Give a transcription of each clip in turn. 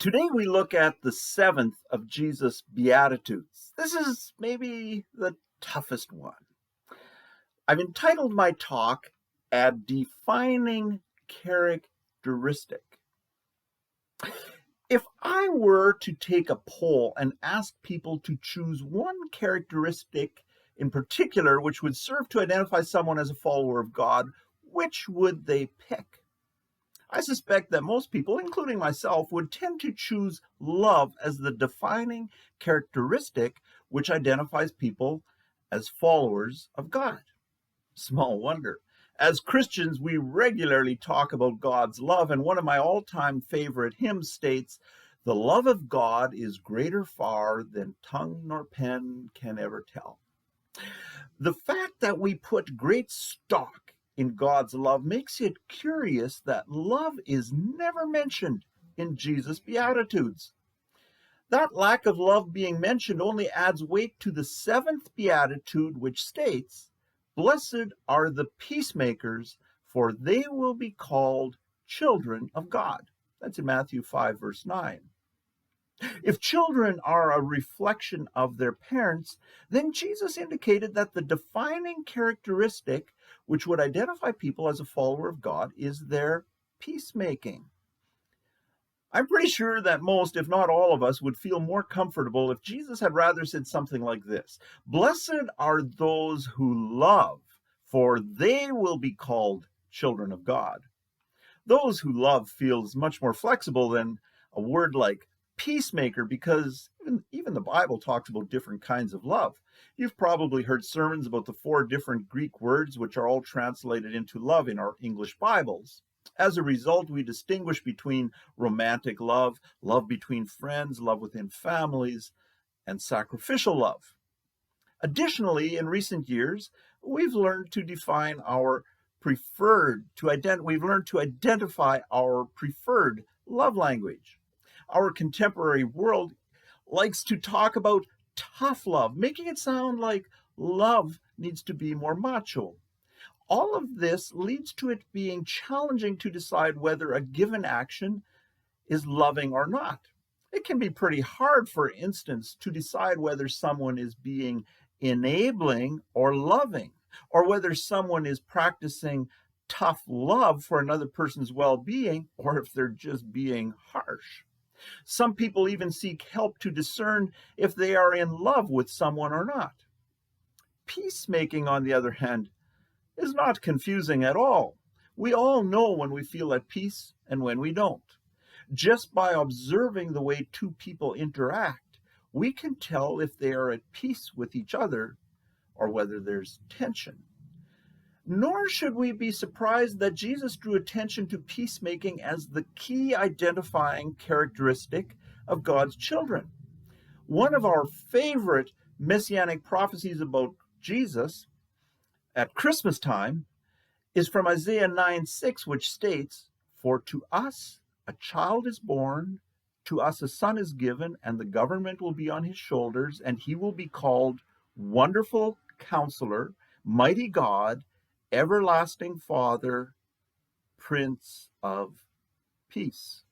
Today we look at the seventh of Jesus' Beatitudes. This is maybe the toughest one. I've entitled my talk, A Defining Characteristic. If I were to take a poll and ask people to choose one characteristic in particular which would serve to identify someone as a follower of God, which would they pick? I suspect that most people, including myself, would tend to choose love as the defining characteristic which identifies people as followers of God. Small wonder. As Christians, we regularly talk about God's love, and one of my all-time favorite hymns states, "The love of God is greater far than tongue nor pen can ever tell." The fact that we put great stock in God's love makes it curious that love is never mentioned in Jesus' Beatitudes. That lack of love being mentioned only adds weight to the seventh Beatitude, which states, "Blessed are the peacemakers, for they will be called children of God." That's in Matthew 5, verse 9. If children are a reflection of their parents, then Jesus indicated that the defining characteristic which would identify people as a follower of God is their peacemaking. I'm pretty sure that most, if not all of us, would feel more comfortable if Jesus had rather said something like this: "Blessed are those who love, for they will be called children of God." Those who love feels much more flexible than a word like peacemaker, because even the Bible talks about different kinds of love. You've probably heard sermons about the 4 different Greek words which are all translated into love in our English Bibles. As a result, we distinguish between romantic love, love between friends, love within families, and sacrificial love. Additionally, in recent years, we've learned to identify our preferred love language. Our contemporary world likes to talk about tough love, making it sound like love needs to be more macho. All of this leads to it being challenging to decide whether a given action is loving or not. It can be pretty hard, for instance, to decide whether someone is being enabling or loving, or whether someone is practicing tough love for another person's well-being, or if they're just being harsh. Some people even seek help to discern if they are in love with someone or not. Peacemaking, on the other hand, is not confusing at all. We all know when we feel at peace and when we don't. Just by observing the way two people interact, we can tell if they are at peace with each other or whether there's tension. Nor should we be surprised that Jesus drew attention to peacemaking as the key identifying characteristic of God's children. One of our favorite messianic prophecies about Jesus at Christmas time is from Isaiah 9:6, which states, "For to us a child is born, to us a son is given, and the government will be on his shoulders, and he will be called Wonderful Counselor, Mighty God, Everlasting Father, Prince of Peace."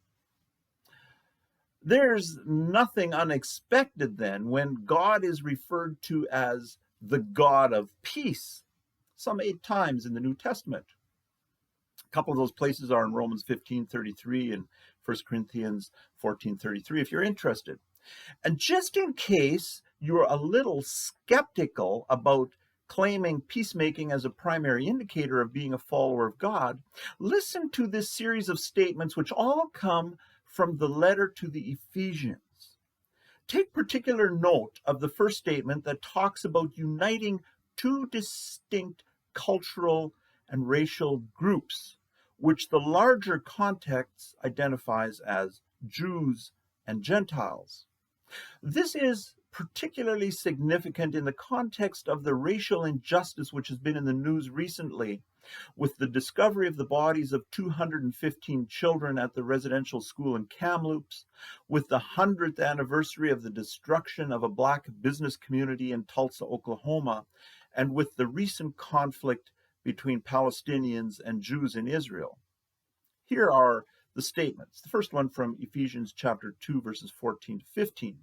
There's nothing unexpected then when God is referred to as the God of peace, some 8 times in the New Testament. A couple of those places are in Romans 15:33 and 1 Corinthians 14:33, if you're interested. And just in case you're a little skeptical about claiming peacemaking as a primary indicator of being a follower of God, listen to this series of statements which all come from the letter to the Ephesians. Take particular note of the first statement that talks about uniting 2 distinct cultural and racial groups, which the larger context identifies as Jews and Gentiles. This is particularly significant in the context of the racial injustice which has been in the news recently, with the discovery of the bodies of 215 children at the residential school in Kamloops, with the 100th anniversary of the destruction of a Black business community in Tulsa, Oklahoma, and with the recent conflict between Palestinians and Jews in Israel. Here are the statements. The first one from Ephesians chapter 2, verses 14 to 15.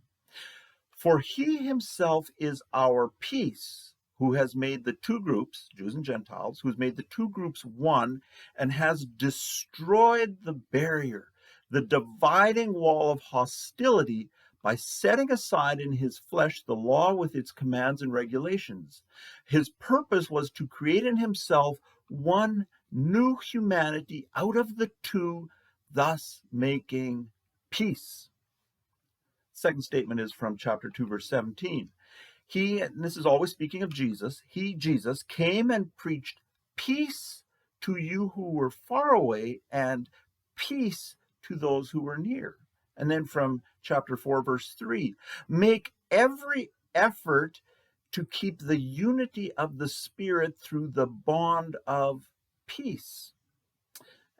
For he himself is our peace, who has made the two groups, Jews and Gentiles, who has made the two groups one and has destroyed the barrier, the dividing wall of hostility, by setting aside in his flesh the law with its commands and regulations. His purpose was to create in himself one new humanity out of the two, thus making peace. Second statement is from chapter 2, verse 17. He, and this is always speaking of Jesus, he, Jesus, came and preached peace to you who were far away and peace to those who were near. And then from chapter 4, verse 3, make every effort to keep the unity of the Spirit through the bond of peace.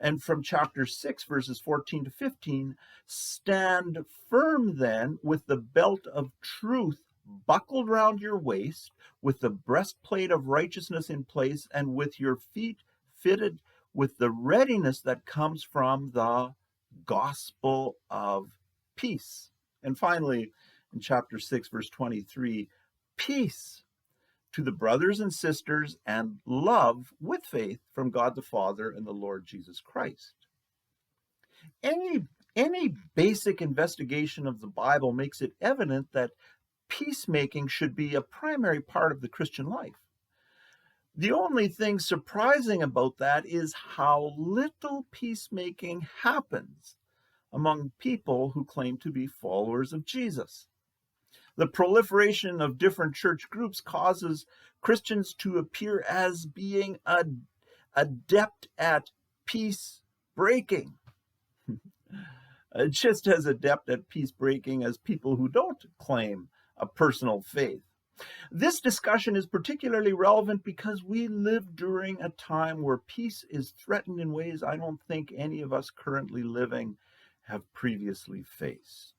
And from chapter 6, verses 14 to 15, stand firm then with the belt of truth buckled round your waist, with the breastplate of righteousness in place, and with your feet fitted with the readiness that comes from the gospel of peace. And finally, in chapter 6, verse 23, peace to the brothers and sisters, and love with faith from God the Father and the Lord Jesus Christ. Any basic investigation of the Bible makes it evident that peacemaking should be a primary part of the Christian life. The only thing surprising about that is how little peacemaking happens among people who claim to be followers of Jesus. The proliferation of different church groups causes Christians to appear as being adept at peace breaking, just as adept at peace breaking as people who don't claim a personal faith. This discussion is particularly relevant because we live during a time where peace is threatened in ways I don't think any of us currently living have previously faced.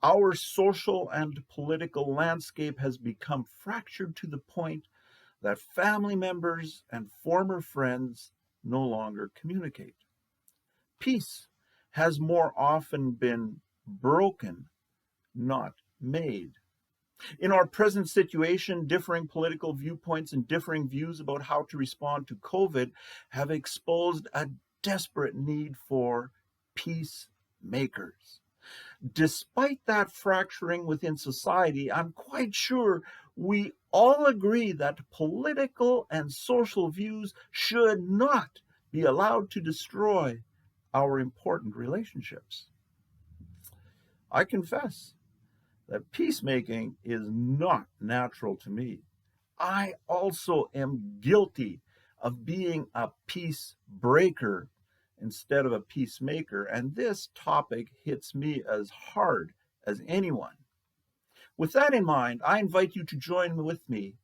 Our social and political landscape has become fractured to the point that family members and former friends no longer communicate. Peace has more often been broken, not made. In our present situation, differing political viewpoints and differing views about how to respond to COVID have exposed a desperate need for peacemakers. Despite that fracturing within society, I'm quite sure we all agree that political and social views should not be allowed to destroy our important relationships. I confess that peacemaking is not natural to me. I also am guilty of being a peace breaker instead of a peacemaker, and this topic hits me as hard as anyone. With that in mind, I invite you to join with me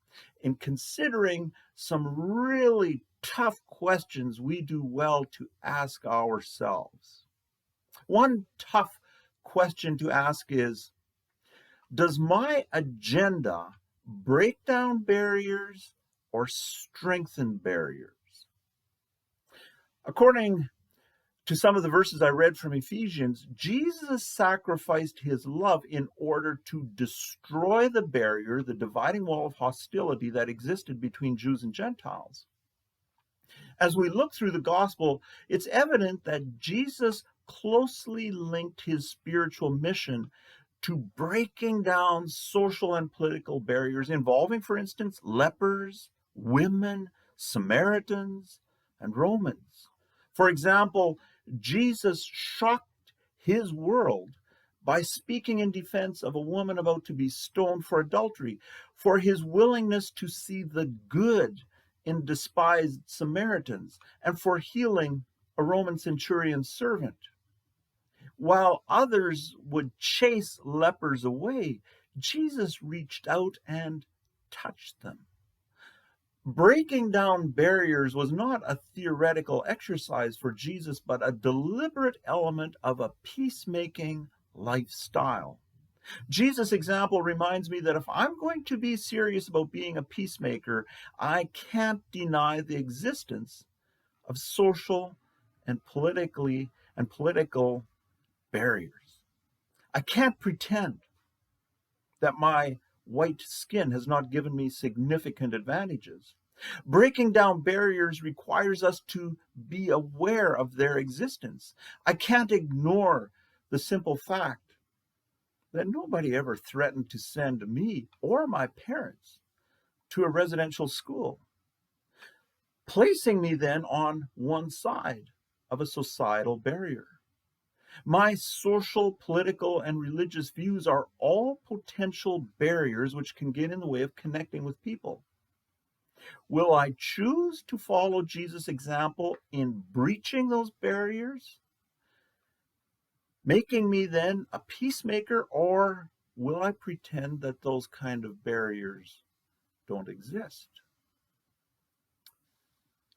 in considering some really tough questions we do well to ask ourselves. One tough question to ask is, does my agenda break down barriers or strengthen barriers? According to some of the verses I read from Ephesians, Jesus sacrificed his love in order to destroy the barrier, the dividing wall of hostility that existed between Jews and Gentiles. As we look through the gospel, it's evident that Jesus closely linked his spiritual mission to breaking down social and political barriers involving, for instance, lepers, women, Samaritans, and Romans. For example, Jesus shocked his world by speaking in defense of a woman about to be stoned for adultery, for his willingness to see the good in despised Samaritans, and for healing a Roman centurion's servant. While others would chase lepers away, Jesus reached out and touched them. Breaking down barriers was not a theoretical exercise for Jesus, but a deliberate element of a peacemaking lifestyle. Jesus' example reminds me that if I'm going to be serious about being a peacemaker, I can't deny the existence of social and politically and political barriers. I can't pretend that my white skin has not given me significant advantages. Breaking down barriers requires us to be aware of their existence. I can't ignore the simple fact that nobody ever threatened to send me or my parents to a residential school, placing me then on one side of a societal barrier. My social, political, and religious views are all potential barriers which can get in the way of connecting with people. Will I choose to follow Jesus' example in breaching those barriers, making me then a peacemaker, or will I pretend that those kind of barriers don't exist?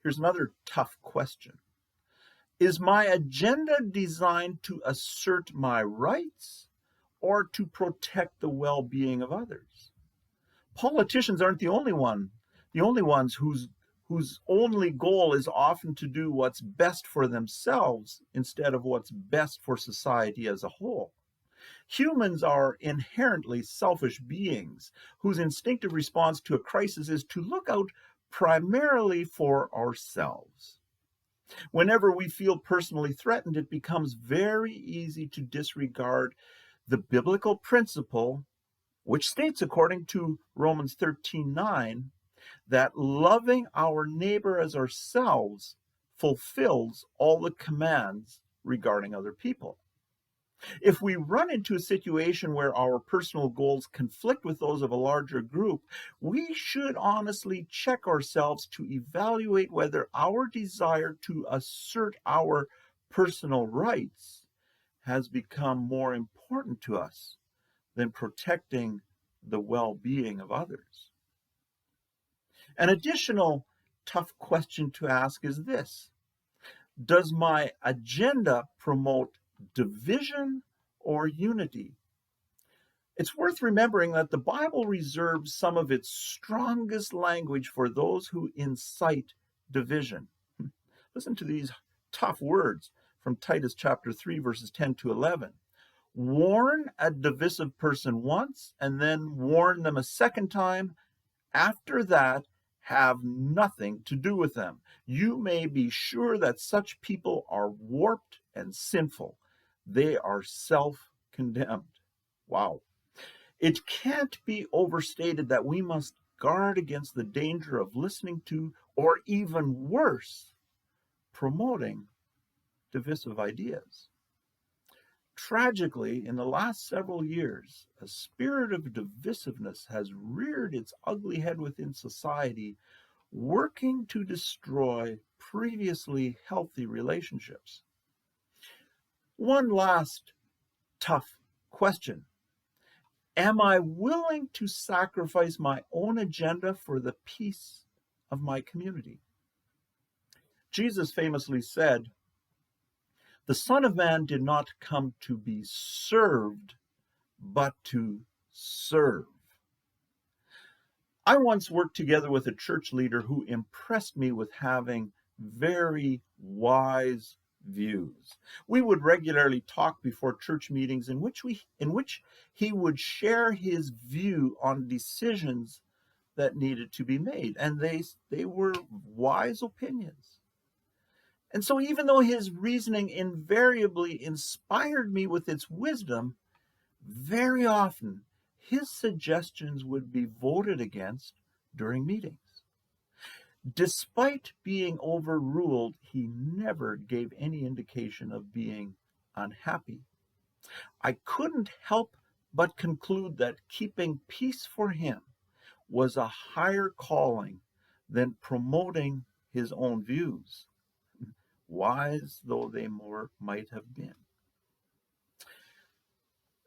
Here's another tough question. Is my agenda designed to assert my rights or to protect the well-being of others? Politicians aren't the only ones whose only goal is often to do what's best for themselves instead of what's best for society as a whole. Humans are inherently selfish beings whose instinctive response to a crisis is to look out primarily for ourselves. Whenever we feel personally threatened, it becomes very easy to disregard the biblical principle, which states, according to Romans 13:9, that loving our neighbor as ourselves fulfills all the commands regarding other people. If we run into a situation where our personal goals conflict with those of a larger group, we should honestly check ourselves to evaluate whether our desire to assert our personal rights has become more important to us than protecting the well-being of others. An additional tough question to ask is this: does my agenda promote division or unity? It's worth remembering that the Bible reserves some of its strongest language for those who incite division. Listen to these tough words from Titus chapter 3, verses 10 to 11. Warn a divisive person once, and then warn them a second time. After that, have nothing to do with them. You may be sure that such people are warped and sinful. They are self-condemned. Wow. It can't be overstated that we must guard against the danger of listening to, or even worse, promoting divisive ideas. Tragically, in the last several years, a spirit of divisiveness has reared its ugly head within society, working to destroy previously healthy relationships. One last tough question. Am I willing to sacrifice my own agenda for the peace of my community? Jesus famously said, "The Son of Man did not come to be served, but to serve." I once worked together with a church leader who impressed me with having very wise views. We would regularly talk before church meetings in which he would share his view on decisions that needed to be made, and they were wise opinions. And so even though his reasoning invariably inspired me with its wisdom, very often his suggestions would be voted against during meetings. Despite being overruled, he never gave any indication of being unhappy. I couldn't help but conclude that keeping peace for him was a higher calling than promoting his own views, wise though they might have been.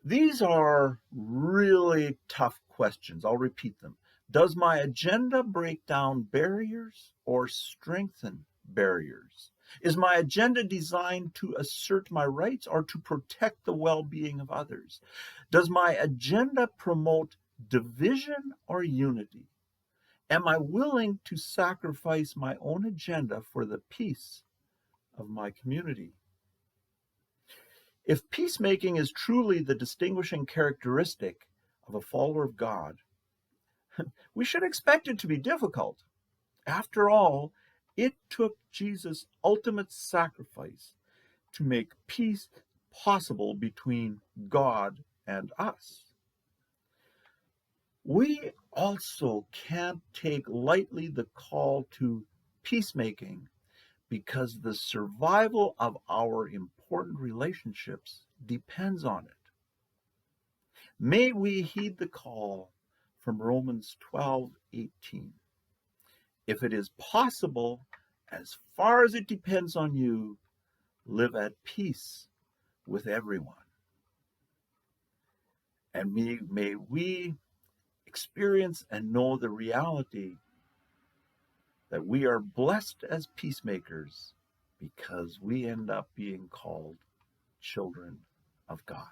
These are really tough questions. I'll repeat them. Does my agenda break down barriers or strengthen barriers? Is my agenda designed to assert my rights or to protect the well-being of others? Does my agenda promote division or unity? Am I willing to sacrifice my own agenda for the peace of my community? If peacemaking is truly the distinguishing characteristic of a follower of God, we should expect it to be difficult. After all, it took Jesus' ultimate sacrifice to make peace possible between God and us. We also can't take lightly the call to peacemaking because the survival of our important relationships depends on it. May we heed the call from Romans 12:18. If it is possible, as far as it depends on you, live at peace with everyone. And may we experience and know the reality that we are blessed as peacemakers because we end up being called children of God.